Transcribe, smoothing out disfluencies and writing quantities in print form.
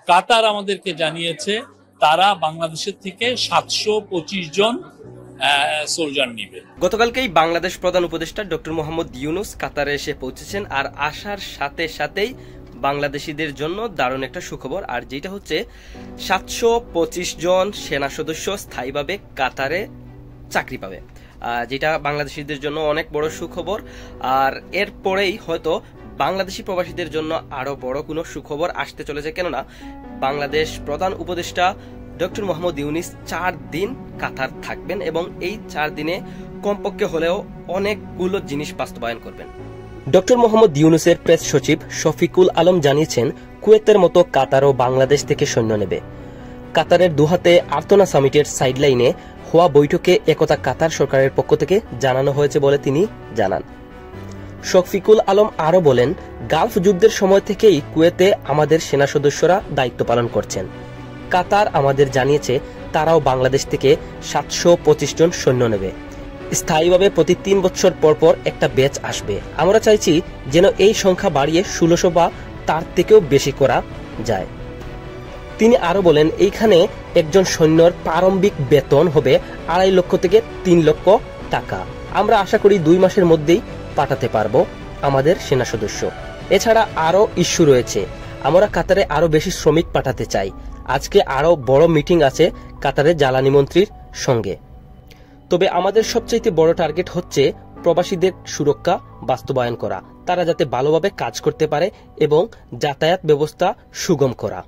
কাতার আমাদেরকে জানিয়েছে তারা বাংলাদেশের থেকে 725 জন সোলজার নিবে। গতকালকেই বাংলাদেশ প্রধান উপদেষ্টা ডক্টর মোহাম্মদ ইউনূস কাতারে এসে পৌঁছেছেন, আর আসার সাথে সাথেই বাংলাদেশিদের জন্য দারুণ একটা সুখবর, আর যেটা হচ্ছে 725 জন সেনা সদস্য স্থায়ীভাবে কাতারে চাকরি পাবে, যেটা বাংলাদেশিদের জন্য অনেক বড় সুখবর। আর এরপরেই হয়তো বাংলাদেশি প্রবাসীদের জন্য আরো বড় কোনো সুখবর আসতে চলেছে, কেননা বাংলাদেশ প্রধান উপদেষ্টা ডক্টর মোহাম্মদ ইউনূস 4 দিন কাতার থাকবেন এবং এই 4 দিনে কমপক্ষে হলেও অনেকগুলো জিনিস বাস্তবায়ন করবেন। ডক্টর মোহাম্মদ ইউনূসের প্রেস সচিব শফিকুল আলম জানিয়েছেন, কুয়েতের মতো কাতারও বাংলাদেশ থেকে সৈন্য নেবে। কাতারের দুহাতে আর্তনা সামিটের সাইডলাইনে হওয়া বৈঠকে একথা কাতার সরকারের পক্ষ থেকে জানানো হয়েছে বলে তিনি জানান। শফিকুল আলম আরও বলেন, গালফ যুদ্ধের সময় থেকেই কুয়েতে আমাদের সেনা সদস্যরা দায়িত্ব পালন করছেন। কাতার আমাদের জানিয়েছে তারাও বাংলাদেশ থেকে 725 জন সৈন্য নেবে। স্থায়ীভাবে প্রতি 3 বছর পর পর একটা ব্যাচ আসবে। আমরা চাইছি যেন এই সংখ্যা বাড়িয়ে 1600 বা তার থেকেও বেশি করা যায়। তিনি আরো বলেন, এইখানে একজন সৈন্যর প্রারম্ভিক বেতন হবে 2.5 লক্ষ থেকে 3 লক্ষ টাকা। আমরা আশা করি 2 মাসের মধ্যেই পাঠাতে পারবো আমাদের সেনা সদস্য। এছাড়া আরো ইস্যু রয়েছে, আমরা কাতারে আরো বেশি শ্রমিক পাঠাতে চাই। আজকে আরো বড় মিটিং আছে কাতারের জ্বালানি মন্ত্রীর সঙ্গে। তবে আমাদের সবচাইতে বড় টার্গেট হচ্ছে প্রবাসীদের সুরক্ষা বাস্তবায়ন করা, তারা যাতে ভালোভাবে কাজ করতে পারে এবং যাতায়াত ব্যবস্থা সুগম করা।